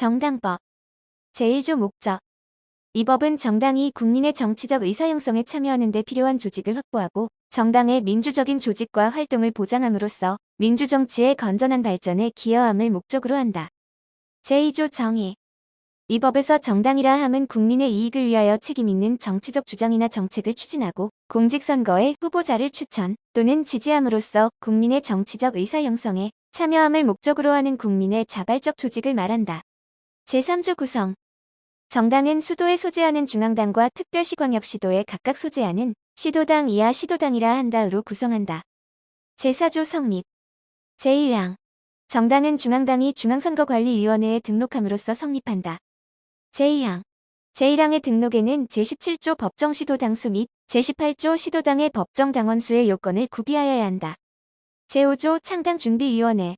정당법 제1조 목적. 이 법은 정당이 국민의 정치적 의사형성에 참여하는 데 필요한 조직을 확보하고 정당의 민주적인 조직과 활동을 보장함으로써 민주정치의 건전한 발전에 기여함을 목적으로 한다. 제2조 정의. 이 법에서 정당이라 함은 국민의 이익을 위하여 책임있는 정치적 주장이나 정책을 추진하고 공직선거에 후보자를 추천 또는 지지함으로써 국민의 정치적 의사형성에 참여함을 목적으로 하는 국민의 자발적 조직을 말한다. 제3조 구성. 정당은 수도에 소재하는 중앙당과 특별시광역시도에 각각 소재하는 시도당 이하 시도당이라 한다으로 구성한다. 제4조 성립. 제1항. 정당은 중앙당이 중앙선거관리위원회에 등록함으로써 성립한다. 제2항. 제1항의 등록에는 제17조 법정시도당수 및 제18조 시도당의 법정당원수의 요건을 구비하여야 한다. 제5조 창당준비위원회.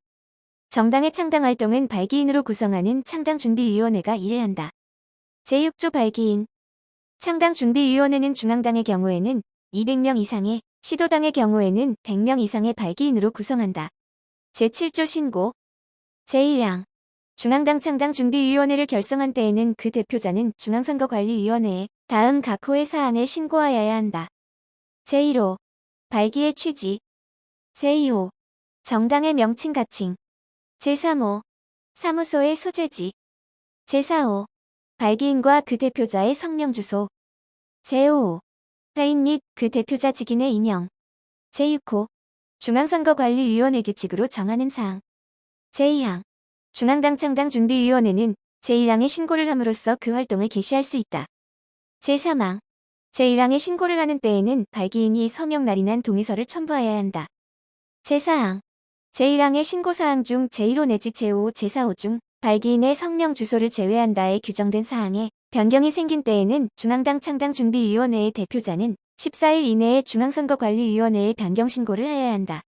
정당의 창당활동은 발기인으로 구성하는 창당준비위원회가 일을 한다. 제6조 발기인. 창당준비위원회는 중앙당의 경우에는 200명 이상의, 시도당의 경우에는 100명 이상의 발기인으로 구성한다. 제7조 신고. 제1항. 중앙당 창당준비위원회를 결성한 때에는 그 대표자는 중앙선거관리위원회에 다음 각 호의 사항을 신고하여야 한다. 제1호. 발기의 취지. 제2호. 정당의 명칭 가칭. 제3호. 사무소의 소재지. 제4호. 발기인과 그 대표자의 성명 주소. 제5호. 회인 및 그 대표자 직인의 인형. 제6호. 중앙선거관리위원회 규칙으로 정하는 사항. 제2항. 중앙당 창당준비위원회는 제1항에 신고를 함으로써 그 활동을 개시할 수 있다. 제3항. 제1항에 신고를 하는 때에는 발기인이 서명 날인한 동의서를 첨부하여야 한다. 제4항. 제1항의 신고사항 중 제1호 내지 제5호, 제4호 중 발기인의 성명 주소를 제외한다에 규정된 사항에 변경이 생긴 때에는 중앙당 창당준비위원회의 대표자는 14일 이내에 중앙선거관리위원회에 변경 신고를 하여야 한다.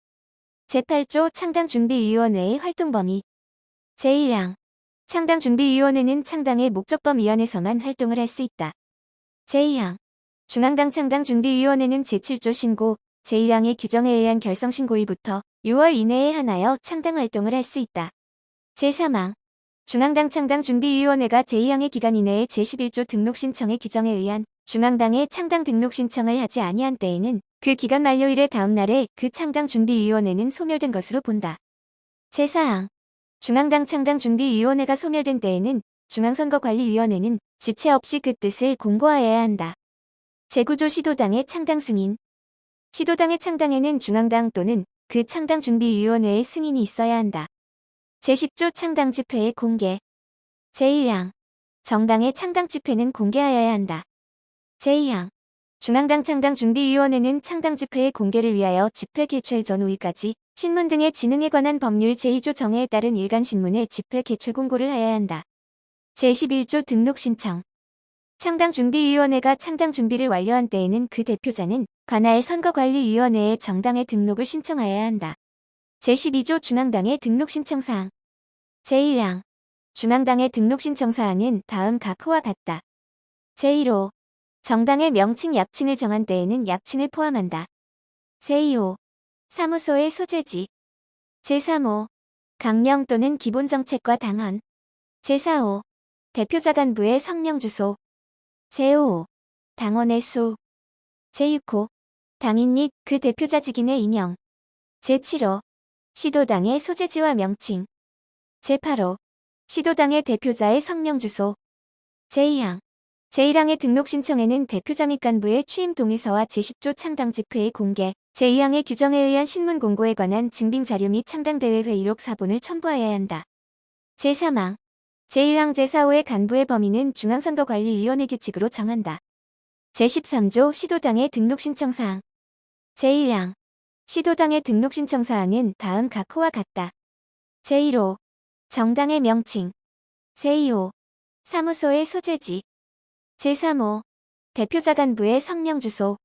제8조 창당준비위원회의 활동범위. 제1항. 창당준비위원회는 창당의 목적범 위안에서만 활동을 할 수 있다. 제2항. 중앙당 창당준비위원회는 제7조 신고, 제1항의 규정에 의한 결성신고일부터 6월 이내에 한하여 창당활동을 할 수 있다. 제3항. 중앙당 창당준비위원회가 제2항의 기간 이내에 제11조 등록신청의 규정에 의한 중앙당의 창당 등록신청을 하지 아니한 때에는 그 기간 만료일의 다음 날에 그 창당준비위원회는 소멸된 것으로 본다. 제4항. 중앙당 창당준비위원회가 소멸된 때에는 중앙선거관리위원회는 지체 없이 그 뜻을 공고하여야 한다. 제9조 시도당의 창당 승인. 시도당의 창당에는 중앙당 또는 그 창당준비위원회의 승인이 있어야 한다. 제10조 창당집회의 공개. 제1항. 정당의 창당집회는 공개하여야 한다. 제2항. 중앙당 창당준비위원회는 창당집회의 공개를 위하여 집회 개최 전후일까지 신문 등의 진흥에 관한 법률 제2조 정해에 따른 일간신문에 집회 개최 공고를 하여야 한다. 제11조 등록신청. 창당준비위원회가 창당준비를 완료한 때에는 그 대표자는 관할 선거관리위원회에 정당의 등록을 신청하여야 한다. 제12조 중앙당의 등록신청사항. 제1항. 중앙당의 등록신청사항은 다음 각 호와 같다. 제1호. 정당의 명칭 약칭을 정한 때에는 약칭을 포함한다. 제2호. 사무소의 소재지. 제3호. 강령 또는 기본정책과 당헌. 제4호. 대표자 간부의 성명 주소. 제5호. 당원의 수. 제6호. 당인 및 그 대표자 직인의 인형. 제7호. 시도당의 소재지와 명칭. 제8호. 시도당의 대표자의 성명 주소. 제2항. 제1항의 등록 신청에는 대표자 및 간부의 취임 동의서와 제10조 창당집회의 공개, 제2항의 규정에 의한 신문 공고에 관한 증빙 자료 및 창당대회 회의록 사본을 첨부하여야 한다. 제3항. 제1항 제4호의 간부의 범위는 중앙선거관리위원회 규칙으로 정한다. 제13조 시도당의 등록 신청사항. 제1항. 시도당의 등록 신청사항은 다음 각 호와 같다. 제1호. 정당의 명칭. 제2호. 사무소의 소재지. 제3호. 대표자 간부의 성명 주소.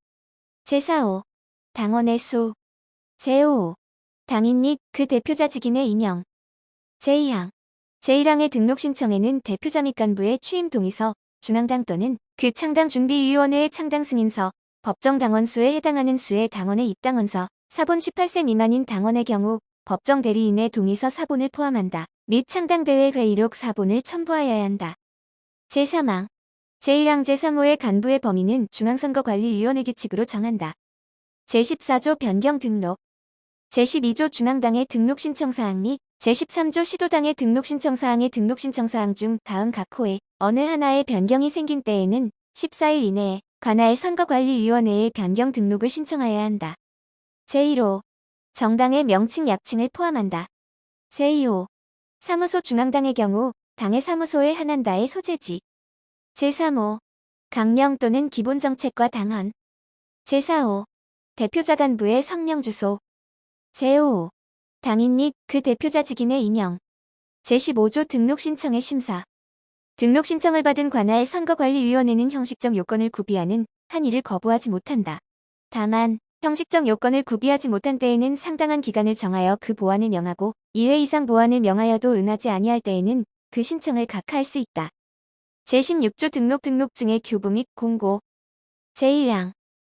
제4호. 당원의 수. 제5호. 당인 및 그 대표자 직인의 인형. 제2항. 제1항의 등록 신청에는 대표자 및 간부의 취임 동의서, 중앙당 또는 그 창당준비위원회의 창당 승인서, 법정 당원 수에 해당하는 수의 당원의 입당원서, 사본 18세 미만인 당원의 경우 법정 대리인의 동의서 사본을 포함한다. 및 창당대회 회의록 사본을 첨부하여야 한다. 제3항 제1항 제3호의 간부의 범위는 중앙선거관리위원회 규칙으로 정한다. 제14조 변경 등록 제12조 중앙당의 등록 신청사항 및 제13조 시도당의 등록 신청사항의 등록 신청사항 중 다음 각 호에 어느 하나의 변경이 생긴 때에는 14일 이내에 관할 선거관리위원회에 변경 등록을 신청하여야 한다. 제1호 정당의 명칭 약칭을 포함한다. 제2호 사무소 중앙당의 경우 당의 사무소의 한한다의 소재지. 제3호 강령 또는 기본정책과 당헌. 제4호 대표자 간부의 성명 주소. 제5호 당인 및 그 대표자 직인의 인형. 제15조 등록 신청의 심사. 등록 신청을 받은 관할 선거관리위원회는 형식적 요건을 구비하는 한이를 거부하지 못한다. 다만 형식적 요건을 구비하지 못한 때에는 상당한 기간을 정하여 그 보완을 명하고 2회 이상 보완을 명하여도 응하지 아니할 때에는 그 신청을 각하할 수 있다. 제16조 등록증의 교부 및 공고. 제1항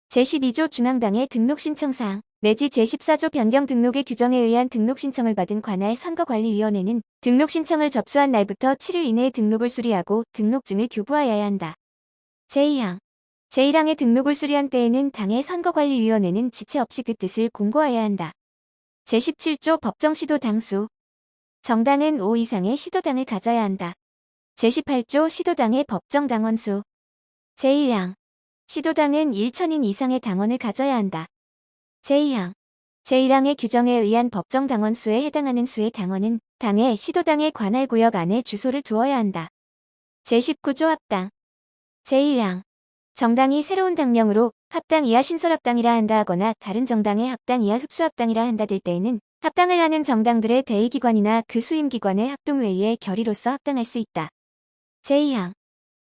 제12조 중앙당의 등록 신청사항 내지 제14조 변경 등록의 규정에 의한 등록 신청을 받은 관할 선거관리위원회는 등록 신청을 접수한 날부터 7일 이내에 등록을 수리하고 등록증을 교부하여야 한다. 제2항 제1항의 등록을 수리한 때에는 당의 선거관리위원회는 지체 없이 그 뜻을 공고하여야 한다. 제17조 법정 시도 당수 정당은 5 이상의 시도당을 가져야 한다. 제18조 시도당의 법정 당원수 제1항 시도당은 1,000인 이상의 당원을 가져야 한다. 제2항 제1항의 규정에 의한 법정 당원 수에 해당하는 수의 당원은 당의 시도당의 관할 구역 안에 주소를 두어야 한다. 제19조 합당 제1항 정당이 새로운 당명으로 합당 이하 신설합당이라 한다 하거나 다른 정당의 합당 이하 흡수합당이라 한다 될 때에는 합당을 하는 정당들의 대의기관이나 그 수임기관의 합동회의에 결의로서 합당할 수 있다. 제2항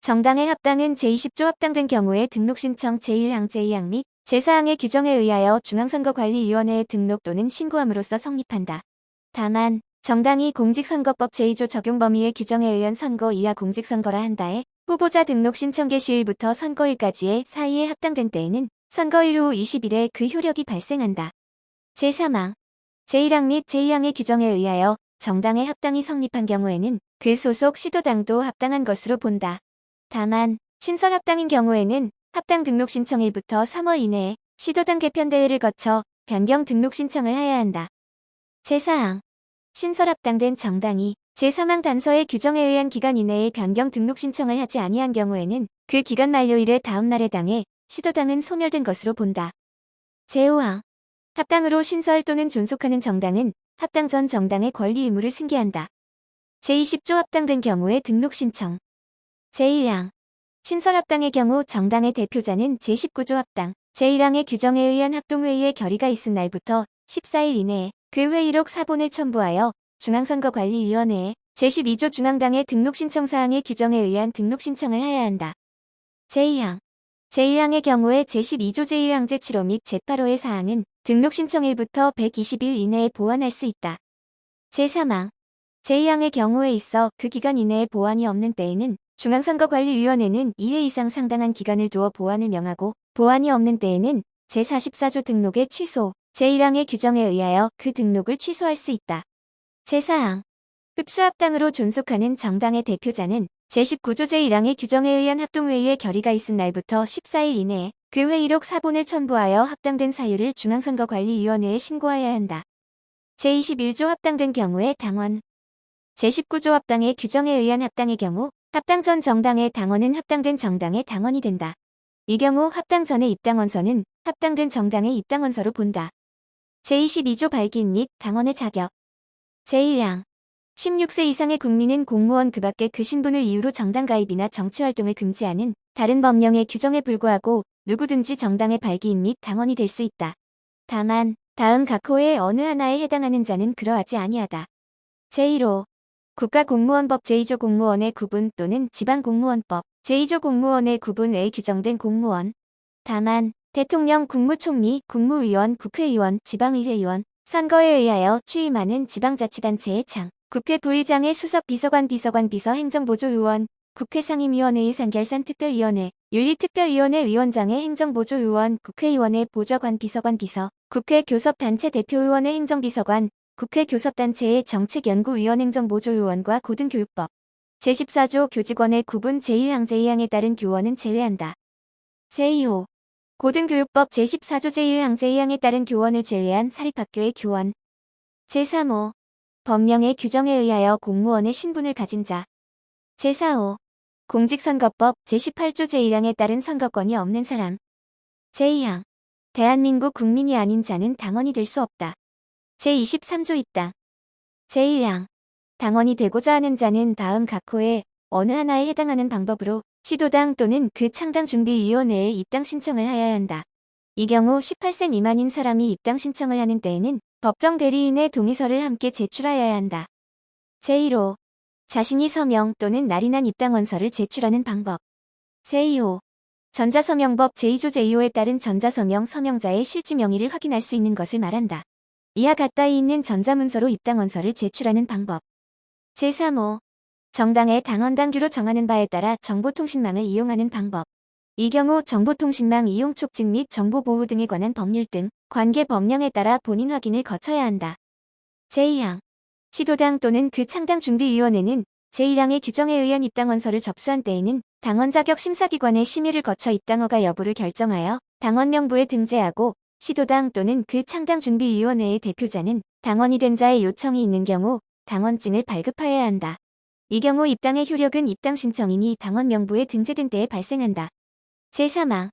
정당의 합당은 제20조 합당된 경우에 등록신청 제1항 제2항 및 제4항의 규정에 의하여 중앙선거관리위원회에 등록 또는 신고함으로써 성립한다. 다만 정당이 공직선거법 제2조 적용 범위의 규정에 의한 선거 이하 공직선거라 한다에 후보자 등록 신청 개시일부터 선거일까지의 사이에 합당된 때에는 선거일 후 20일에 그 효력이 발생한다. 제3항 제1항 및 제2항의 규정에 의하여 정당의 합당이 성립한 경우에는 그 소속 시도당도 합당한 것으로 본다. 다만 신설합당인 경우에는 합당 등록 신청일부터 3월 이내에 시도당 개편대회를 거쳐 변경 등록 신청을 하여야 한다. 제4항 신설합당된 정당이 제3항 단서의 규정에 의한 기간 이내에 변경 등록 신청을 하지 아니한 경우에는 그 기간 만료일의 다음 날에 당해 시도당은 소멸된 것으로 본다. 제5항 합당으로 신설 또는 존속하는 정당은 합당 전 정당의 권리 의무를 승계한다. 제20조 합당된 경우의 등록 신청. 제1항 신설합당의 경우 정당의 대표자는 제19조 합당, 제1항의 규정에 의한 합동회의의 결의가 있은 날부터 14일 이내에 그 회의록 사본을 첨부하여 중앙선거관리위원회에 제12조 중앙당의 등록신청사항의 규정에 의한 등록신청을 하여야 한다. 제2항 제1항의 경우에 제12조 제1항 제7호 및 제8호의 사항은 등록신청일부터 120일 이내에 보완할 수 있다. 제3항 제2항의 경우에 있어 그 기간 이내에 보완이 없는 때에는 중앙선거관리위원회는 2회 이상 상당한 기간을 두어 보완을 명하고 보완이 없는 때에는 제44조 등록의 취소, 제1항의 규정에 의하여 그 등록을 취소할 수 있다. 제4항 흡수합당으로 존속하는 정당의 대표자는 제19조 제1항의 규정에 의한 합동회의의 결의가 있은 날부터 14일 이내에 그 회의록 사본을 첨부하여 합당된 사유를 중앙선거관리위원회에 신고하여야 한다. 제21조 합당된 경우에 당원 제19조 합당의 규정에 의한 합당의 경우 합당 전 정당의 당원은 합당된 정당의 당원이 된다. 이 경우 합당 전의 입당원서는 합당된 정당의 입당원서로 본다. 제22조 발기인 및 당원의 자격 제1항 16세 이상의 국민은 공무원 그 밖에 그 신분을 이유로 정당 가입이나 정치활동을 금지하는 다른 법령의 규정에 불구하고 누구든지 정당의 발기인 및 당원이 될 수 있다. 다만 다음 각 호의 어느 하나에 해당하는 자는 그러하지 아니하다. 제1호 국가공무원법 제2조 공무원의 구분 또는 지방공무원법 제2조 공무원의 구분 외에 규정된 공무원. 다만 대통령, 국무총리, 국무위원, 국회의원, 지방의회의원, 선거에 의하여 취임하는 지방자치단체의 장, 국회 부의장의 수석 비서관, 비서행정보조의원, 국회 상임위원회의 상결산특별위원회, 윤리특별위원회 위원장의 행정보조의원, 국회의원의 보좌관, 비서, 국회 교섭단체 대표의원의 행정비서관, 국회 교섭단체의 정책연구위원 행정보조요원과 고등교육법 제14조 교직원의 구분 제1항 제2항에 따른 교원은 제외한다. 제2호 고등교육법 제14조 제1항 제2항에 따른 교원을 제외한 사립학교의 교원. 제3호 법령의 규정에 의하여 공무원의 신분을 가진 자. 제4호 공직선거법 제18조 제1항에 따른 선거권이 없는 사람. 제2항 대한민국 국민이 아닌 자는 당원이 될 수 없다. 제23조 입당. 제1항 당원이 되고자 하는 자는 다음 각 호의 어느 하나에 해당하는 방법으로 시도당 또는 그 창당준비위원회에 입당 신청을 하여야 한다. 이 경우 18세 미만인 사람이 입당 신청을 하는 때에는 법정 대리인의 동의서를 함께 제출하여야 한다. 제1호 자신이 서명 또는 날인한 입당원서를 제출하는 방법. 제2호 전자서명법 제2조 제2호에 따른 전자서명 서명자의 실지 명의를 확인할 수 있는 것을 말한다. 이하 가까이 있는 전자문서로 입당원서를 제출하는 방법. 제3호 정당의 당원당규로 정하는 바에 따라 정보통신망을 이용하는 방법. 이 경우 정보통신망 이용 촉진 및 정보보호 등에 관한 법률 등 관계 법령에 따라 본인 확인을 거쳐야 한다. 제2항 시도당 또는 그 창당준비위원회는 제1항의 규정에 의한 입당원서를 접수한 때에는 당원 자격 심사기관의 심의를 거쳐 입당허가 여부를 결정하여 당원명부에 등재하고 시도당 또는 그 창당준비위원회의 대표자는 당원이 된 자의 요청이 있는 경우 당원증을 발급하여야 한다. 이 경우 입당의 효력은 입당신청인이 당원명부에 등재된 때에 발생한다. 제3항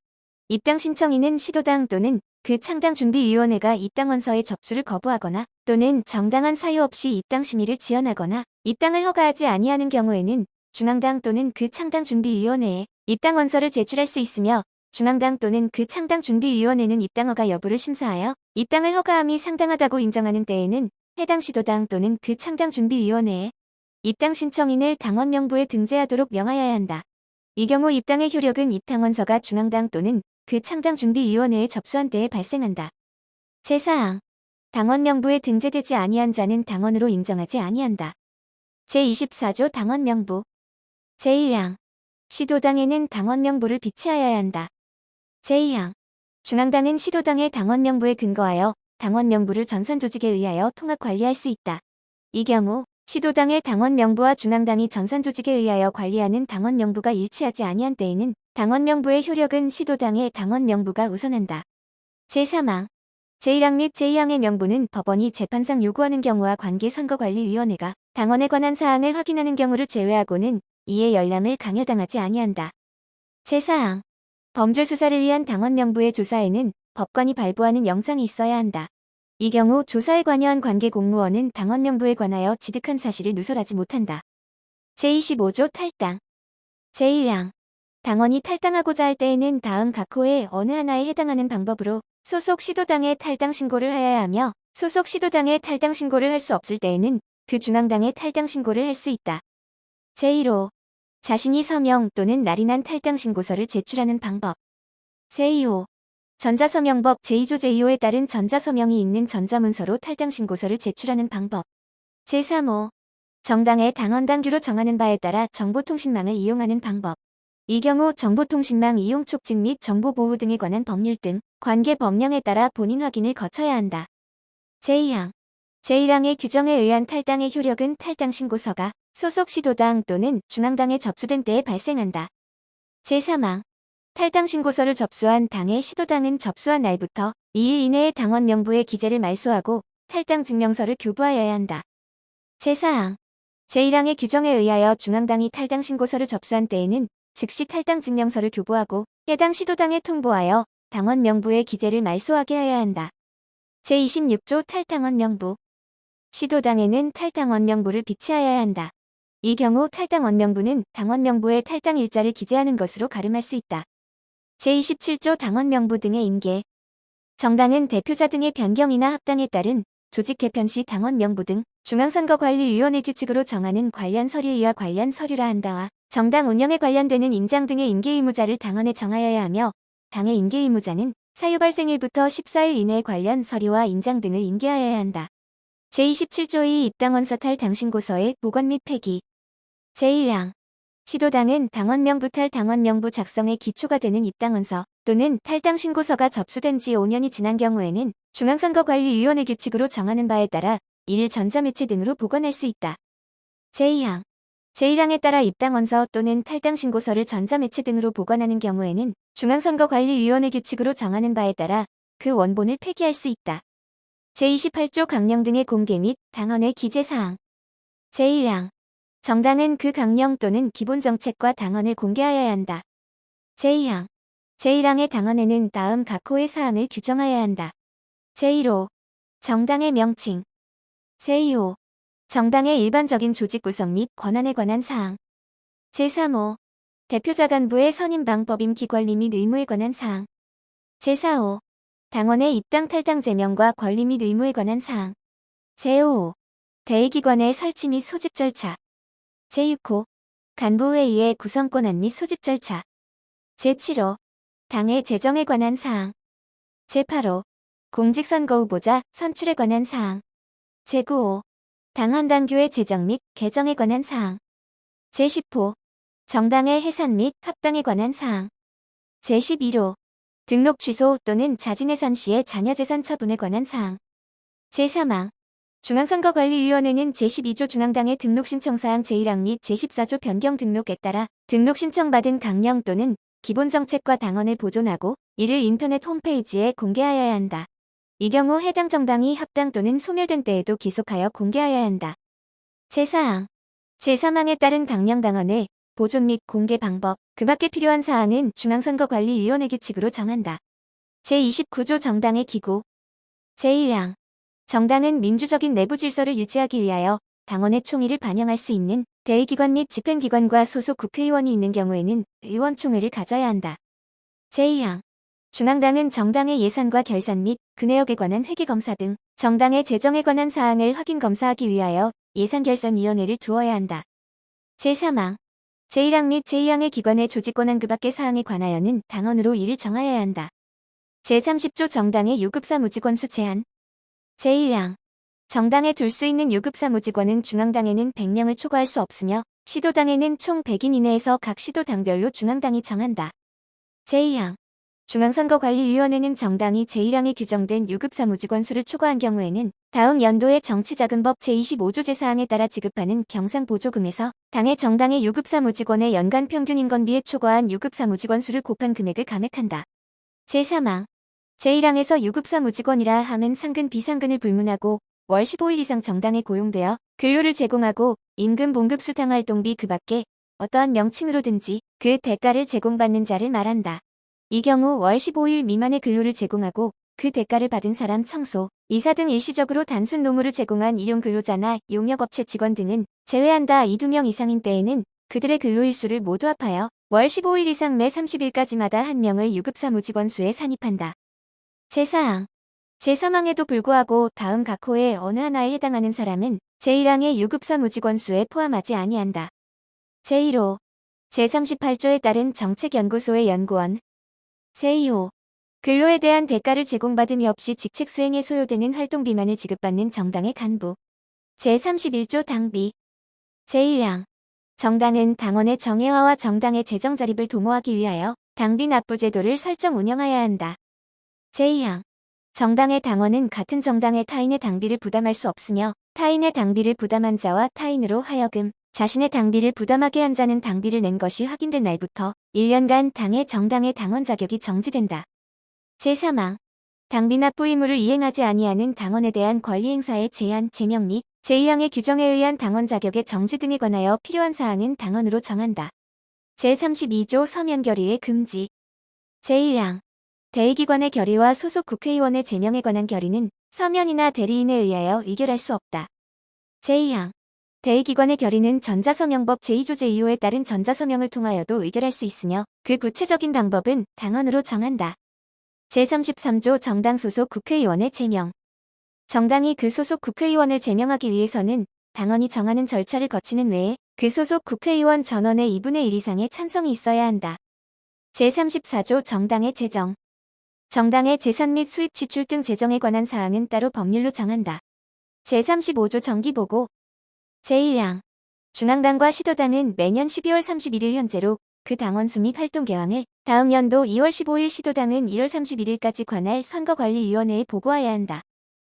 입당신청인은 시도당 또는 그 창당준비위원회가 입당원서의 접수를 거부하거나 또는 정당한 사유 없이 입당심의를 지연하거나 입당을 허가하지 아니하는 경우에는 중앙당 또는 그 창당준비위원회에 입당원서를 제출할 수 있으며 중앙당 또는 그 창당준비위원회는 입당허가 여부를 심사하여 입당을 허가함이 상당하다고 인정하는 때에는 해당 시도당 또는 그 창당준비위원회에 입당 신청인을 당원명부에 등재하도록 명하여야 한다. 이 경우 입당의 효력은 입당원서가 중앙당 또는 그 창당준비위원회에 접수한 때에 발생한다. 제4항 당원명부에 등재되지 아니한 자는 당원으로 인정하지 아니한다. 제24조 당원명부. 제1항 시도당에는 당원명부를 비치하여야 한다. 제2항 중앙당은 시도당의 당원명부에 근거하여 당원명부를 전산조직에 의하여 통합관리할 수 있다. 이 경우 시도당의 당원명부와 중앙당이 전산조직에 의하여 관리하는 당원명부가 일치하지 아니한 때에는 당원명부의 효력은 시도당의 당원명부가 우선한다. 제3항 제1항 및 제2항의 명부는 법원이 재판상 요구하는 경우와 관계선거관리위원회가 당원에 관한 사항을 확인하는 경우를 제외하고는 이에 열람을 강요당하지 아니한다. 제4항 범죄 수사를 위한 당원명부의 조사에는 법관이 발부하는 영장이 있어야 한다. 이 경우 조사에 관여한 관계 공무원은 당원명부에 관하여 지득한 사실을 누설하지 못한다. 제25조 탈당. 제1항 당원이 탈당하고자 할 때에는 다음 각 호의 어느 하나에 해당하는 방법으로 소속 시도당에 탈당 신고를 하여야 하며 소속 시도당에 탈당 신고를 할 수 없을 때에는 그 중앙당에 탈당 신고를 할 수 있다. 제1호 자신이 서명 또는 날인한 탈당 신고서를 제출하는 방법. 제2호 전자서명법 제2조 제2호에 따른 전자서명이 있는 전자문서로 탈당 신고서를 제출하는 방법. 제3호 정당의 당원당규로 정하는 바에 따라 정보통신망을 이용하는 방법. 이 경우 정보통신망 이용 촉진 및 정보보호 등에 관한 법률 등 관계 법령에 따라 본인 확인을 거쳐야 한다. 제2항 제1항의 규정에 의한 탈당의 효력은 탈당 신고서가 소속 시도당 또는 중앙당에 접수된 때에 발생한다. 제3항 탈당 신고서를 접수한 당의 시도당은 접수한 날부터 2일 이내에 당원 명부에 기재를 말소하고 탈당 증명서를 교부하여야 한다. 제4항 제1항의 규정에 의하여 중앙당이 탈당 신고서를 접수한 때에는 즉시 탈당 증명서를 교부하고 해당 시도당에 통보하여 당원 명부에 기재를 말소하게 하여야 한다. 제26조 탈당원 명부. 시도당에는 탈당원 명부를 비치하여야 한다. 이 경우 탈당원 명부는 당원 명부에 탈당 일자를 기재하는 것으로 가름할 수 있다. 제27조 당원 명부 등의 인계. 정당은 대표자 등의 변경이나 합당에 따른 조직 개편 시 당원 명부 등 중앙선거관리위원회 규칙으로 정하는 관련 서류이와 관련 서류라 한다와 정당 운영에 관련되는 인장 등의 인계 의무자를 당원에 정하여야 하며 당의 인계 의무자는 사유 발생일부터 14일 이내에 관련 서류와 인장 등을 인계하여야 한다. 제27조의 입당원서 탈당 신고서의 보관 및 폐기. 제1항 시도당은 당원명부 탈당원명부 작성에 기초가 되는 입당원서 또는 탈당 신고서가 접수된 지 5년이 지난 경우에는 중앙선거관리위원회 규칙으로 정하는 바에 따라 이를 전자매체 등으로 보관할 수 있다. 제2항. 제1항에 따라 입당원서 또는 탈당 신고서를 전자매체 등으로 보관하는 경우에는 중앙선거관리위원회 규칙으로 정하는 바에 따라 그 원본을 폐기할 수 있다. 제28조 강령 등의 공개 및 당헌의 기재사항. 제1항. 정당은 그 강령 또는 기본 정책과 당헌을 공개하여야 한다. 제2항. 제1항의 당헌에는 다음 각 호의 사항을 규정하여야 한다. 제1호. 정당의 명칭. 제2호. 정당의 일반적인 조직 구성 및 권한에 관한 사항. 제3호. 대표자 간부의 선임 방법 임기 권리 및 의무에 관한 사항. 제4호. 당원의 입당 탈당 제명과 권리 및 의무에 관한 사항. 제5호. 대의기관의 설치 및 소집 절차. 제6호. 간부회의의 구성 권한 및 소집 절차. 제7호. 당의 재정에 관한 사항. 제8호. 공직선거 후보자 선출에 관한 사항. 제9호. 당헌당규의 제정 및 개정에 관한 사항. 제10호. 정당의 해산 및 합당에 관한 사항. 제11호. 등록 취소 또는 자진해산 시의 자녀재산 처분에 관한 사항. 제3항. 중앙선거관리위원회는 제12조 중앙당의 등록신청사항 제1항 및 제14조 변경 등록에 따라 등록 신청받은 강령 또는 기본정책과 당헌을 보존하고 이를 인터넷 홈페이지에 공개하여야 한다. 이 경우 해당 정당이 합당 또는 소멸된 때에도 계속하여 공개하여야 한다. 제4항. 제3항에 따른 강령 당헌의 보존 및 공개 방법, 그 밖에 필요한 사항은 중앙선거관리위원회 규칙으로 정한다. 제29조 정당의 기구. 제1항. 정당은 민주적인 내부 질서를 유지하기 위하여 당원의 총의를 반영할 수 있는 대의기관 및 집행기관과 소속 국회의원이 있는 경우에는 의원총회를 가져야 한다. 제2항. 중앙당은 정당의 예산과 결산 및 그 내역에 관한 회계검사 등 정당의 재정에 관한 사항을 확인검사하기 위하여 예산결산위원회를 두어야 한다. 제3항. 제1항 및 제2항의 기관의 조직권한 그 밖의 사항에 관하여는 당헌으로 이를 정하여야 한다. 제30조 정당의 유급사무직원수 제한. 제1항. 정당에 둘 수 있는 유급사무직원은 중앙당에는 100명을 초과할 수 없으며 시도당에는 총 100인 이내에서 각 시도당별로 중앙당이 정한다. 제2항. 중앙선거관리위원회는 정당이 제1항에 규정된 유급사무직원 수를 초과한 경우에는 다음 연도의 정치자금법 제25조 제4항에 따라 지급하는 경상보조금에서 당의 정당의 유급사무직원의 연간 평균 인건비에 초과한 유급사무직원 수를 곱한 금액을 감액한다. 제3항. 제1항에서 유급사무직원이라 함은 상근 비상근을 불문하고 월 15일 이상 정당에 고용되어 근로를 제공하고 임금 봉급 수당 활동비 그 밖에 어떠한 명칭으로든지 그 대가를 제공받는 자를 말한다. 이 경우 월 15일 미만의 근로를 제공하고 그 대가를 받은 사람 청소, 이사 등 일시적으로 단순 노무를 제공한 일용 근로자나 용역업체 직원 등은 제외한다. 이 2명 이상인 때에는 그들의 근로일수를 모두 합하여 월 15일 이상 매 30일까지마다 1명을 유급사무직원 수에 산입한다. 제4항. 제3항에도 불구하고 다음 각 호의 어느 하나에 해당하는 사람은 제1항의 유급사무직원 수에 포함하지 아니한다. 제1호. 제38조에 따른 정책연구소의 연구원. 제2호. 근로에 대한 대가를 제공받음이 없이 직책 수행에 소요되는 활동비만을 지급받는 정당의 간부. 제31조 당비. 제1항. 정당은 당원의 정예화와 정당의 재정 자립을 도모하기 위하여 당비 납부 제도를 설정 운영하여야 한다. 제2항. 정당의 당원은 같은 정당의 타인의 당비를 부담할 수 없으며 타인의 당비를 부담한 자와 타인으로 하여금 자신의 당비를 부담하게 한 자는 당비를 낸 것이 확인된 날부터 1년간 당의 정당의 당원 자격이 정지된다. 제3항. 당비 납부 의무를 이행하지 아니하는 당원에 대한 권리 행사의 제한, 제명 및 제2항의 규정에 의한 당원 자격의 정지 등에 관하여 필요한 사항은 당헌으로 정한다. 제32조 서면 결의의 금지. 제1항. 대의기관의 결의와 소속 국회의원의 제명에 관한 결의는 서면이나 대리인에 의하여 의결할 수 없다. 제2항. 대의기관의 결의는 전자서명법 제2조 제2호에 따른 전자서명을 통하여도 의결할 수 있으며 그 구체적인 방법은 당헌으로 정한다. 제33조 정당 소속 국회의원의 제명. 정당이 그 소속 국회의원을 제명하기 위해서는 당헌이 정하는 절차를 거치는 외에 그 소속 국회의원 전원의 2분의 1 이상의 찬성이 있어야 한다. 제34조 정당의 재정. 정당의 재산 및 수입 지출 등 재정에 관한 사항은 따로 법률로 정한다. 제35조 정기보고. 제1항. 중앙당과 시도당은 매년 12월 31일 현재로 그 당원 수 및 활동 개황을 다음 연도 2월 15일 시도당은 1월 31일까지 관할 선거관리위원회에 보고해야 한다.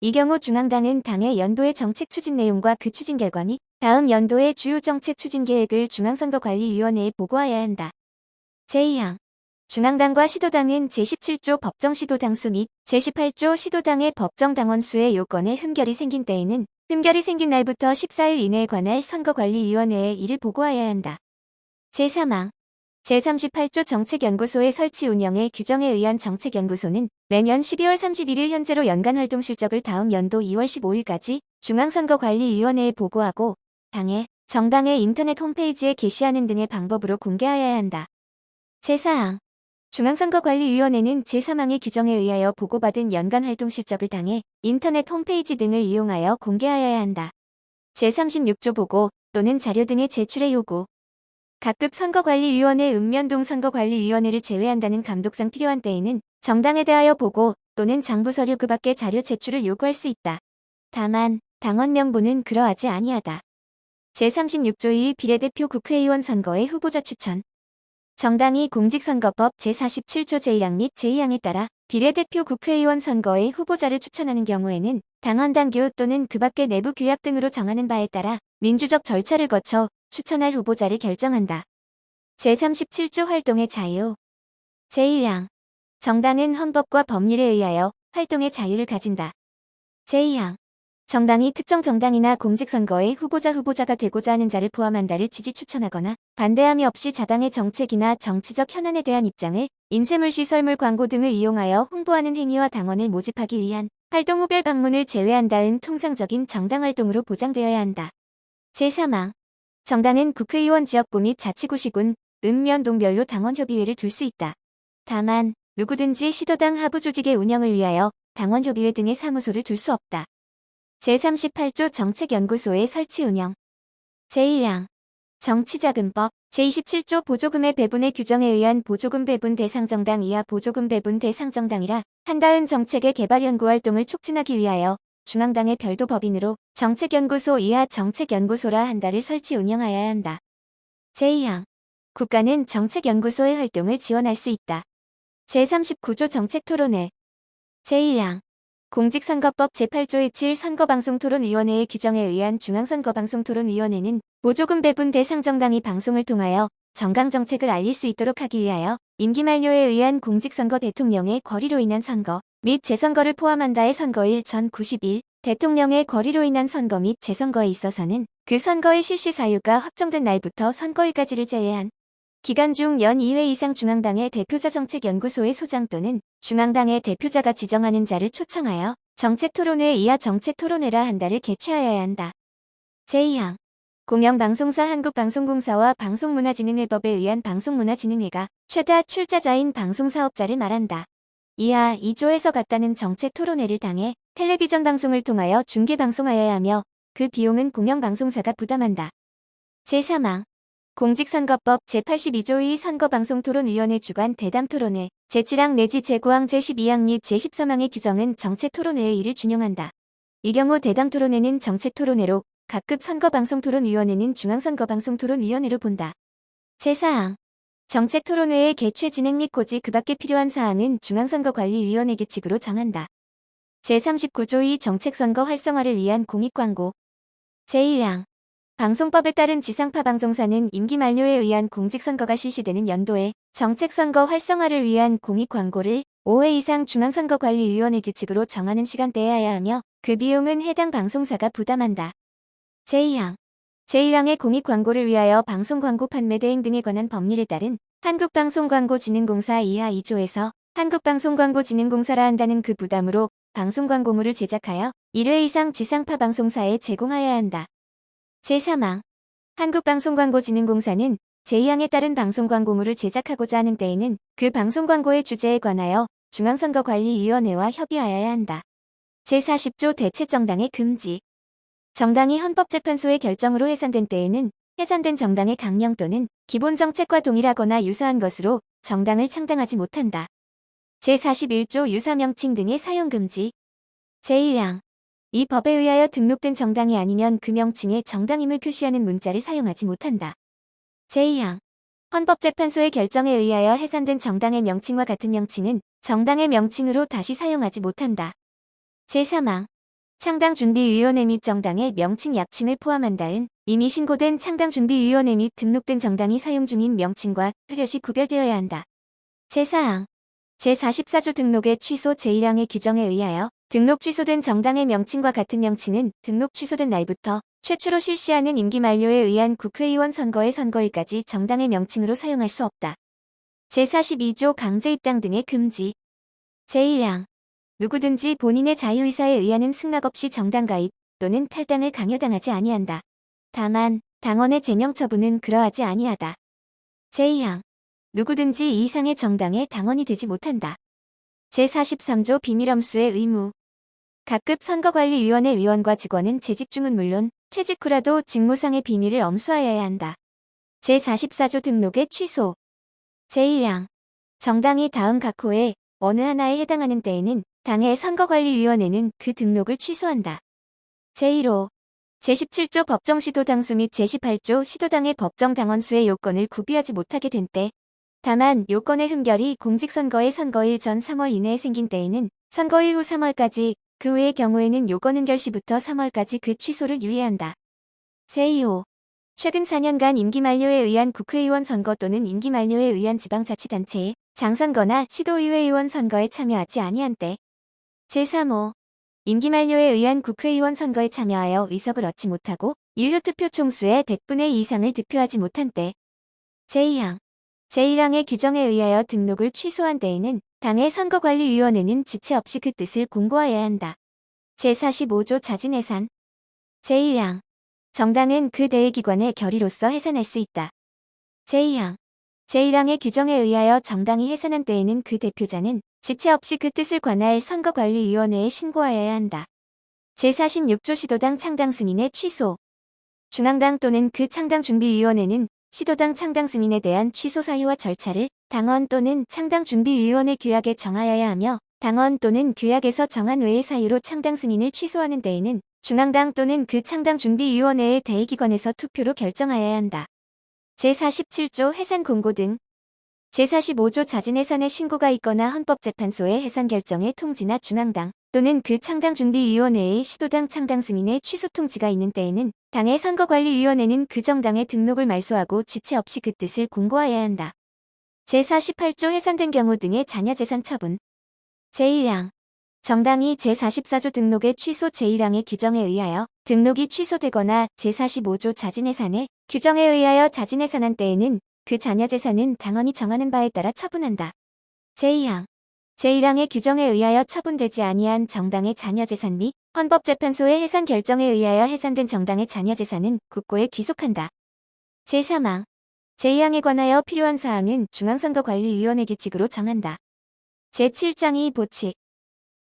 이 경우 중앙당은 당의 연도의 정책 추진 내용과 그 추진 결과 및 다음 연도의 주요 정책 추진 계획을 중앙선거관리위원회에 보고하여야 한다. 제2항 중앙당과 시도당은 제17조 법정시도당 수 및 제18조 시도당의 법정당원 수의 요건에 흠결이 생긴 때에는 흠결이 생긴 날부터 14일 이내에 관할 선거관리위원회에 이를 보고하여야 한다. 제3항 제38조 정책연구소의 설치 운영의 규정에 의한 정책연구소는 매년 12월 31일 현재로 연간 활동 실적을 다음 연도 2월 15일까지 중앙선거관리위원회에 보고하고 정당의 인터넷 홈페이지에 게시하는 등의 방법으로 공개하여야 한다. 제4항 중앙선거관리위원회는 제3항의 규정에 의하여 보고받은 연간 활동 실적을 당의 인터넷 홈페이지 등을 이용하여 공개하여야 한다. 제36조 보고 또는 자료 등의 제출의 요구 각급 선거관리위원회 읍면동 선거관리위원회를 제외한다는 감독상 필요한 때에는 정당에 대하여 보고 또는 장부서류 그 밖의 자료 제출을 요구할 수 있다. 다만 당원 명부는 그러하지 아니하다. 제36조 2 비례대표 국회의원 선거의 후보자 추천 정당이 공직선거법 제47조 제1항 및 제2항에 따라 비례대표 국회의원 선거의 후보자를 추천하는 경우에는 당헌당규 또는 그 밖의 내부 규약 등으로 정하는 바에 따라 민주적 절차를 거쳐 추천할 후보자를 결정한다. 제37조 활동의 자유 제1항 정당은 헌법과 법률에 의하여 활동의 자유를 가진다. 제2항 정당이 특정 정당이나 공직선거에 후보자가 되고자 하는 자를 포함한다를 지지 추천하거나 반대함이 없이 자당의 정책이나 정치적 현안에 대한 입장을 인쇄물 시설물 광고 등을 이용하여 홍보하는 행위와 당원을 모집하기 위한 활동 후별 방문을 제외한 다음 통상적인 정당활동으로 보장되어야 한다. 제3항 정당은 국회의원 지역구 및 자치구시군, 읍면동별로 당원협의회를 둘 수 있다. 다만 누구든지 시도당 하부 조직의 운영을 위하여 당원협의회 등의 사무소를 둘 수 없다. 제38조 정책연구소의 설치 운영 제1항 정치자금법 제27조 보조금의 배분의 규정에 의한 보조금 배분 대상 정당 이하 보조금 배분 대상 정당이라 한다은 정책의 개발 연구 활동을 촉진하기 위하여 중앙당의 별도 법인으로 정책연구소 이하 정책연구소라 한다를 설치 운영하여야 한다. 제2항 국가는 정책연구소의 활동을 지원할 수 있다. 제39조 정책토론회 제1항 공직선거법 제8조 7 선거방송토론위원회의 규정에 의한 중앙선거방송토론위원회는 보조금 배분 대상 정당이 방송을 통하여 정강정책을 알릴 수 있도록 하기 위하여 임기 만료에 의한 공직선거 대통령의 거리로 인한 선거 및 재선거를 포함한다의 선거일 전 90일 대통령의 거리로 인한 선거 및 재선거에 있어서는 그 선거의 실시 사유가 확정된 날부터 선거일까지를 제외한 기간 중 연 2회 이상 중앙당의 대표자 정책연구소의 소장 또는 중앙당의 대표자가 지정하는 자를 초청하여 정책토론회 이하 정책토론회라 한다를 개최하여야 한다. 제2항 공영방송사 한국방송공사와 방송문화진흥회법에 의한 방송문화진흥회가 최다 출자자인 방송사업자를 말한다. 이하 2조에서 같다는 정책토론회를 당해 텔레비전 방송을 통하여 중계방송하여야 하며 그 비용은 공영방송사가 부담한다. 제3항 공직선거법 제82조 2 선거방송토론위원회 주관 대담토론회 제7항 내지 제9항 제12항 및 제13항의 규정은 정책토론회의 일을 준용한다. 이 경우 대담토론회는 정책토론회로 각급 선거방송토론위원회는 중앙선거방송토론위원회로 본다. 제4항 정책토론회의 개최 진행 및 고지 그 밖에 필요한 사항은 중앙선거관리위원회 규칙으로 정한다. 제39조 2 정책선거 활성화를 위한 공익광고 제1항 방송법에 따른 지상파 방송사는 임기 만료에 의한 공직선거가 실시되는 연도에 정책선거 활성화를 위한 공익광고를 5회 이상 중앙선거관리위원회 규칙으로 정하는 시간대에 해야 하며 그 비용은 해당 방송사가 부담한다. 제2항 제1항의 공익광고를 위하여 방송광고 판매 대행 등에 관한 법률에 따른 한국방송광고진흥공사 이하 2조에서 한국방송광고진흥공사라 한다는 그 부담으로 방송광고물을 제작하여 1회 이상 지상파 방송사에 제공하여야 한다. 제3항 한국방송광고진흥공사는 제2항에 따른 방송광고물을 제작하고자 하는 때에는 그 방송광고의 주제에 관하여 중앙선거관리위원회와 협의하여야 한다. 제40조 대체정당의 금지 정당이 헌법재판소의 결정으로 해산된 때에는 해산된 정당의 강령 또는 기본정책과 동일하거나 유사한 것으로 정당을 창당하지 못한다. 제41조 유사명칭 등의 사용금지 제1항 이 법에 의하여 등록된 정당이 아니면 그 명칭에 정당임을 표시하는 문자를 사용하지 못한다. 제2항 헌법재판소의 결정에 의하여 해산된 정당의 명칭과 같은 명칭은 정당의 명칭으로 다시 사용하지 못한다. 제3항 창당준비위원회 및 정당의 명칭 약칭을 포함한다은 이미 신고된 창당준비위원회 및 등록된 정당이 사용 중인 명칭과 뚜렷이 구별되어야 한다. 제4항 제44조 등록의 취소 제1항의 규정에 의하여 등록 취소된 정당의 명칭과 같은 명칭은 등록 취소된 날부터 최초로 실시하는 임기 만료에 의한 국회의원 선거의 선거일까지 정당의 명칭으로 사용할 수 없다. 제42조 강제 입당 등의 금지. 제1항 누구든지 본인의 자유의사에 의하는 승낙 없이 정당 가입 또는 탈당을 강요당하지 아니한다. 다만 당원의 제명 처분은 그러하지 아니하다. 제2항 누구든지 이 이상의 정당의 당원이 되지 못한다. 제43조 비밀엄수의 의무. 각급 선거관리위원회 위원과 직원은 재직 중은 물론 퇴직 후라도 직무상의 비밀을 엄수하여야 한다. 제44조 등록의 취소. 제1항 정당이 다음 각 호의 어느 하나에 해당하는 때에는 당의 선거관리위원회는 그 등록을 취소한다. 제1호 제17조 법정시도 당수 및 제18조 시도당의 법정 당원수의 요건을 구비하지 못하게 된 때, 다만 요건의 흠결이 공직선거의 선거일 전 3월 이내에 생긴 때에는 선거일 후 3월까지, 그 외의 경우에는 요건 흠결 시부터 3월까지 그 취소를 유예한다. 제2호 최근 4년간 임기 만료에 의한 국회의원 선거 또는 임기 만료에 의한 지방자치단체의 장선거나 시도의회의원 선거에 참여하지 아니한 때. 제3호 임기 만료에 의한 국회의원 선거에 참여하여 의석을 얻지 못하고 유효투표 총수의 100분의 2 이상을 득표하지 못한 때. 제2항 제1항의 규정에 의하여 등록을 취소한 때에는 당의 선거관리위원회는 지체 없이 그 뜻을 공고하여야 한다. 제45조 자진해산. 제1항 정당은 그 대의기관의 결의로서 해산할 수 있다. 제2항 제1항의 규정에 의하여 정당이 해산한 때에는 그 대표자는 지체 없이 그 뜻을 관할 선거관리위원회에 신고하여야 한다. 제46조 시도당 창당 승인의 취소. 중앙당 또는 그 창당준비위원회는 시도당 창당 승인에 대한 취소 사유와 절차를 당원 또는 창당준비위원회 규약에 정하여야 하며, 당원 또는 규약에서 정한 외의 사유로 창당 승인을 취소하는 데에는 중앙당 또는 그 창당준비위원회의 대의기관에서 투표로 결정하여야 한다. 제47조 해산 공고 등. 제45조 자진해산의 신고가 있거나 헌법재판소의 해산 결정의 통지나 중앙당 또는 그 창당준비위원회의 시도당 창당 승인의 취소 통지가 있는 때에는 당의 선거관리위원회는 그 정당의 등록을 말소하고 지체 없이 그 뜻을 공고하여야 한다. 제48조 해산된 경우 등의 자녀재산 처분. 제1항 정당이 제44조 등록의 취소 제1항의 규정에 의하여 등록이 취소되거나 제45조 자진해산의 규정에 의하여 자진해산한 때에는 그 자녀재산은 당원이 정하는 바에 따라 처분한다. 제2항 제1항의 규정에 의하여 처분되지 아니한 정당의 자녀재산 및 헌법재판소의 해산 결정에 의하여 해산된 정당의 자녀재산은 국고에 귀속한다. 제3항 제2항에 관하여 필요한 사항은 중앙선거관리위원회 규칙으로 정한다. 제7장 2 보칙.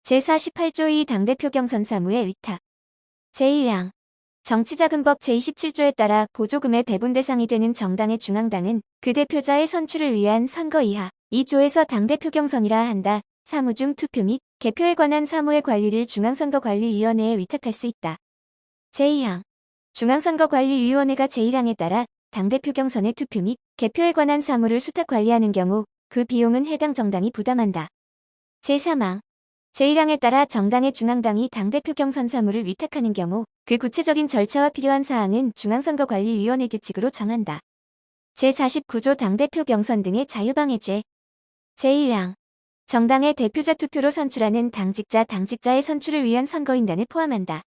제48조 2 당대표 경선 사무의 위탁. 제1항 정치자금법 제27조에 따라 보조금의 배분 대상이 되는 정당의 중앙당은 그 대표자의 선출을 위한 선거 이하 2조에서 당대표 경선이라 한다. 사무 중 투표 및 개표에 관한 사무의 관리를 중앙선거관리위원회에 위탁할 수 있다. 제2항 중앙선거관리위원회가 제1항에 따라 당대표 경선의 투표 및 개표에 관한 사무를 수탁 관리하는 경우 그 비용은 해당 정당이 부담한다. 제3항 제1항에 따라 정당의 중앙당이 당대표 경선 사무를 위탁하는 경우 그 구체적인 절차와 필요한 사항은 중앙선거관리위원회 규칙으로 정한다. 제49조 당대표 경선 등의 자유방해죄. 제1항 정당의 대표자 투표로 선출하는 당직자의 선출을 위한 선거인단을 포함한다.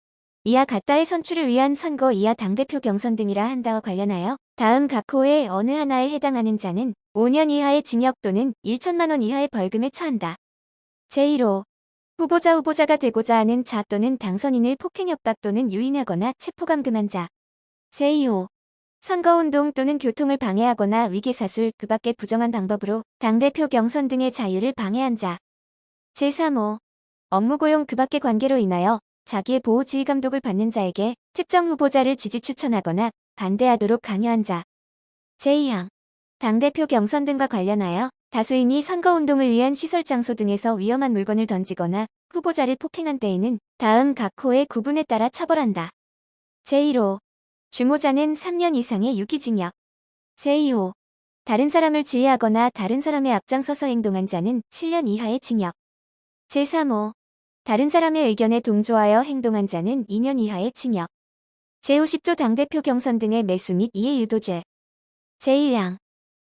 이하 같다의 선출을 위한 선거 이하 당대표 경선 등이라 한다와 관련하여 다음 각 호의 어느 하나에 해당하는 자는 5년 이하의 징역 또는 1천만 원 이하의 벌금에 처한다. 제1호 후보자가 되고자 하는 자 또는 당선인을 폭행 협박 또는 유인하거나 체포감금한 자. 제2호 선거운동 또는 교통을 방해하거나 위계사술 그 밖의 부정한 방법으로 당대표 경선 등의 자유를 방해한 자. 제3호 업무고용 그 밖의 관계로 인하여 자기의 보호 지휘 감독을 받는 자에게 특정 후보자를 지지 추천하거나 반대하도록 강요한 자. 제2항 당대표 경선 등과 관련하여 다수인이 선거운동을 위한 시설 장소 등에서 위험한 물건을 던지거나 후보자를 폭행한 때에는 다음 각 호의 구분에 따라 처벌한다. 제1호 주모자는 3년 이상의 유기징역. 제2호 다른 사람을 지휘하거나 다른 사람의 앞장서서 행동한 자는 7년 이하의 징역. 제3호 다른 사람의 의견에 동조하여 행동한 자는 2년 이하의 징역. 제50조 당대표 경선 등의 매수 및 이해 유도죄. 제1항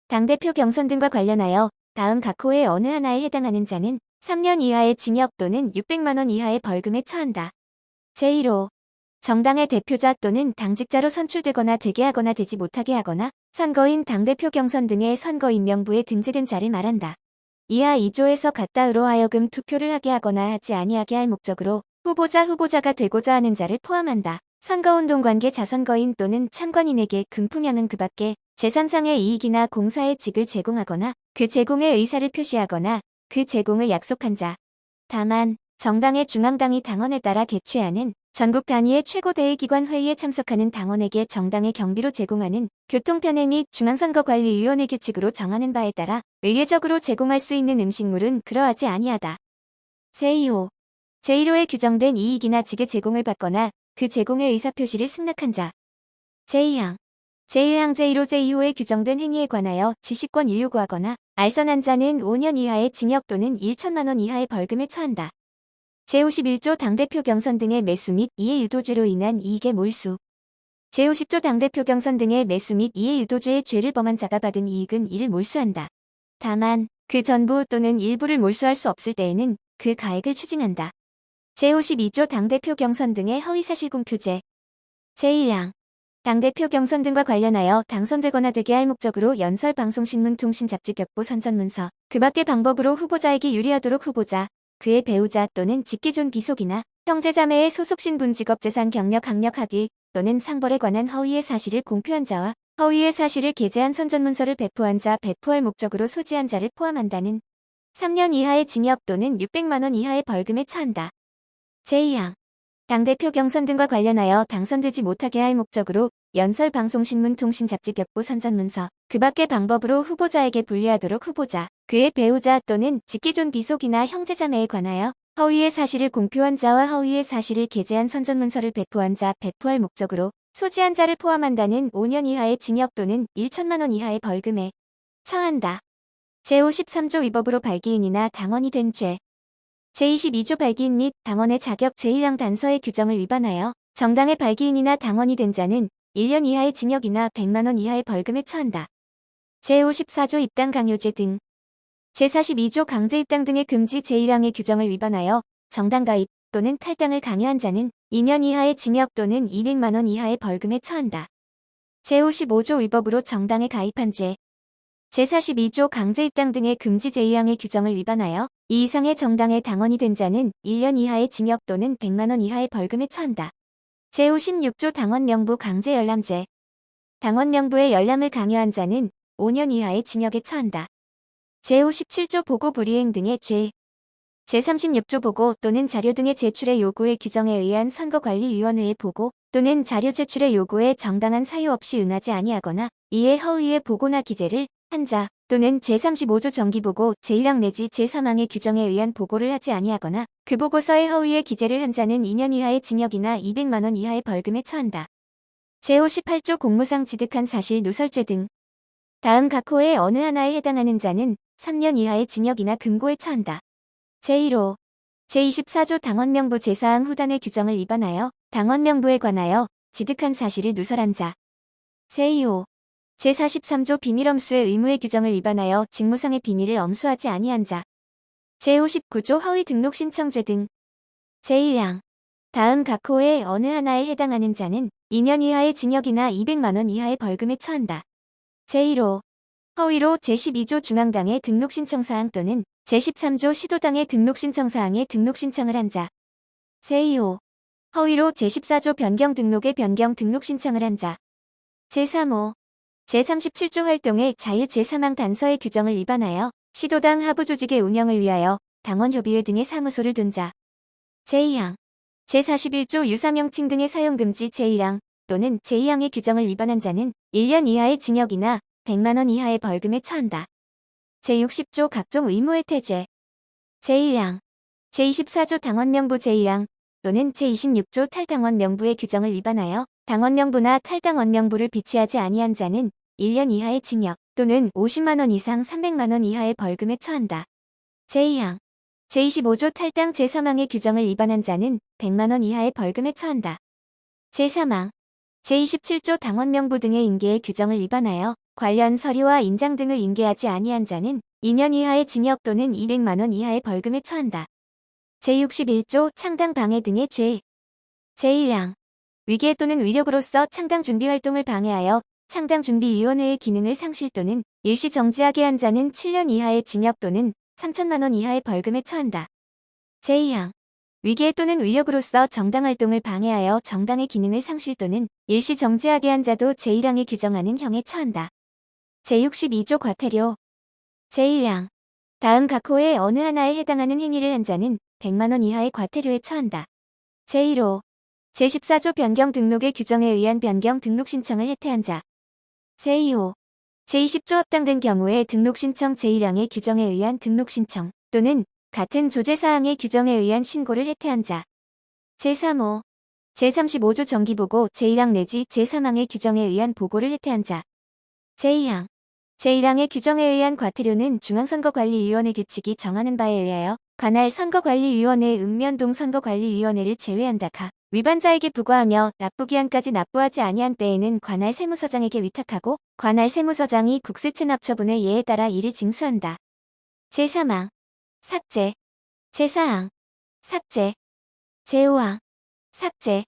당대표 경선 등과 관련하여 다음 각 호의 어느 하나에 해당하는 자는 3년 이하의 징역 또는 600만 원 이하의 벌금에 처한다. 제1호 정당의 대표자 또는 당직자로 선출되거나 되게 하거나 되지 못하게 하거나 선거인 당대표 경선 등의 선거인 명부에 등재된 자를 말한다. 이하 2조에서 같다으로 하여금 투표를 하게 하거나 하지 아니하게 할 목적으로 후보자가 되고자 하는 자를 포함한다. 선거운동 관계 자선거인 또는 참관인에게 금품형은 그 밖에 재산상의 이익이나 공사의 직을 제공하거나 그 제공의 의사를 표시하거나 그 제공을 약속한 자. 다만 정당의 중앙당이 당원에 따라 개최하는 전국 단위의 최고대의기관 회의에 참석하는 당원에게 정당의 경비로 제공하는 교통편의 및 중앙선거관리위원회 규칙으로 정하는 바에 따라 의례적으로 제공할 수 있는 음식물은 그러하지 아니하다. 제2호 제1호에 규정된 이익이나 직의 제공을 받거나 그 제공의 의사표시를 승낙한 자. 제2항 제1항 제1호 제2호에 규정된 행위에 관하여 지시권을 요구하거나 알선한 자는 5년 이하의 징역 또는 1천만 원 이하의 벌금에 처한다. 제51조 당대표 경선 등의 매수 및 이해 유도죄로 인한 이익의 몰수. 제50조 당대표 경선 등의 매수 및 이해 유도죄의 죄를 범한 자가 받은 이익은 이를 몰수한다. 다만 그 전부 또는 일부를 몰수할 수 없을 때에는 그 가액을 추징한다. 제52조 당대표 경선 등의 허위사실 공표죄. 제1항 당대표 경선 등과 관련하여 당선되거나 되게 할 목적으로 연설 방송신문 통신 잡지 벽보 선전문서 그 밖의 방법으로 후보자에게 유리하도록 후보자 그의 배우자 또는 직계존 비속이나 형제자매의 소속 신분 직업 재산 경력 학력 학위 또는 상벌에 관한 허위의 사실을 공표한 자와 허위의 사실을 게재한 선전문서를 배포한 자 배포할 목적으로 소지한 자를 포함한다는 3년 이하의 징역 또는 600만 원 이하의 벌금에 처한다. 제2항 당대표 경선 등과 관련하여 당선되지 못하게 할 목적으로 연설 방송신문 통신 잡지 벽보 선전문서 그 밖의 방법으로 후보자에게 불리하도록 후보자 그의 배우자 또는 직계존 비속이나 형제자매에 관하여 허위의 사실을 공표한 자와 허위의 사실을 게재한 선전문서를 배포한 자 배포할 목적으로 소지한 자를 포함한다는 5년 이하의 징역 또는 1천만 원 이하의 벌금에 처한다. 제53조 위법으로 발기인이나 당원이 된 죄. 제22조 발기인 및 당원의 자격 제1항 단서의 규정을 위반하여 정당의 발기인이나 당원이 된 자는 1년 이하의 징역이나 100만 원 이하의 벌금에 처한다. 제54조 입당 강요죄 등. 제42조 강제 입당 등의 금지 제1항의 규정을 위반하여 정당 가입 또는 탈당을 강요한 자는 2년 이하의 징역 또는 200만 원 이하의 벌금에 처한다. 제55조 위법으로 정당에 가입한 죄. 제42조 강제 입당 등의 금지 제2항의 규정을 위반하여 이 이상의 정당의 당원이 된 자는 1년 이하의 징역 또는 100만 원 이하의 벌금에 처한다. 제56조 당원 명부 강제 열람죄. 당원 명부의 열람을 강요한 자는 5년 이하의 징역에 처한다. 제57조 보고 불이행 등의 죄. 제36조 보고 또는 자료 등의 제출의 요구의 규정에 의한 선거관리위원회의 보고 또는 자료 제출의 요구에 정당한 사유 없이 응하지 아니하거나 이에 허위의 보고나 기재를 한 자 또는 제35조 정기보고 제1항 내지 제3항의 규정에 의한 보고를 하지 아니하거나 그 보고서에 허위의 기재를 한 자는 2년 이하의 징역이나 200만 원 이하의 벌금에 처한다. 제58조 공무상 지득한 사실 누설죄 등. 다음 각 호의 어느 하나에 해당하는 자는 3년 이하의 징역이나 금고에 처한다. 제1호 제24조 당원명부 제4항 후단의 규정을 위반하여 당원명부에 관하여 지득한 사실을 누설한 자. 제2호 제43조 비밀엄수의 의무의 규정을 위반하여 직무상의 비밀을 엄수하지 아니한 자. 제59조 허위 등록 신청죄 등. 제1항 다음 각 호의 어느 하나에 해당하는 자는 2년 이하의 징역이나 200만 원 이하의 벌금에 처한다. 제1호 허위로 제12조 중앙당의 등록 신청사항 또는 제13조 시도당의 등록 신청사항에 등록 신청을 한 자. 제2호 허위로 제14조 변경 등록의 변경 등록 신청을 한 자. 제3호 제37조 활동의 자유 제3항 단서의 규정을 위반하여 시도당 하부조직의 운영을 위하여 당원협의회 등의 사무소를 둔 자. 제2항 제41조 유사명칭 등의 사용금지 제1항 또는 제2항의 규정을 위반한 자는 1년 이하의 징역이나 100만 원 이하의 벌금에 처한다. 제60조 각종 의무의 태죄. 제1항 제24조 당원명부 제1항 또는 제26조 탈당원 명부의 규정을 위반하여 당원 명부나 탈당원 명부를 비치하지 아니한 자는 1년 이하의 징역 또는 50만 원 이상 300만 원 이하의 벌금에 처한다. 제2항 제25조 탈당 제3항의 규정을 위반한 자는 100만원 이하의 벌금에 처한다. 제3항 제27조 당원 명부 등의 인계의 규정을 위반하여 관련 서류와 인장 등을 인계하지 아니한 자는 2년 이하의 징역 또는 200만원 이하의 벌금에 처한다. 제61조 창당 방해 등의 죄. 제1항 위계 또는 위력으로서 창당 준비 활동을 방해하여 창당준비위원회의 기능을 상실 또는 일시 정지하게 한 자는 7년 이하의 징역 또는 3천만원 이하의 벌금에 처한다. 제2항 위계 또는 위력으로서 정당활동을 방해하여 정당의 기능을 상실 또는 일시 정지하게 한 자도 제1항이 규정하는 형에 처한다. 제62조 과태료. 제1항 다음 각 호의 어느 하나에 해당하는 행위를 한 자는 100만원 이하의 과태료에 처한다. 제1호 제14조 변경 등록의 규정에 의한 변경 등록 신청을 해태한 자. 제2호 제20조 합당된 경우에 등록 신청 제1항의 규정에 의한 등록 신청 또는 같은 조제사항의 규정에 의한 신고를 해태한 자. 제3호 제35조 정기보고 제1항 내지 제3항의 규정에 의한 보고를 해태한 자. 제2항 제1항의 규정에 의한 과태료는 중앙선거관리위원회 규칙이 정하는 바에 의하여 관할 선거관리위원회 읍면동 선거관리위원회를 제외한다. 위반자에게 부과하며 납부기한까지 납부하지 아니한 때에는 관할 세무서장에게 위탁하고 관할 세무서장이 국세체납처분의 예에 따라 이를 징수한다. 제3항 삭제. 제4항 삭제. 제5항 삭제.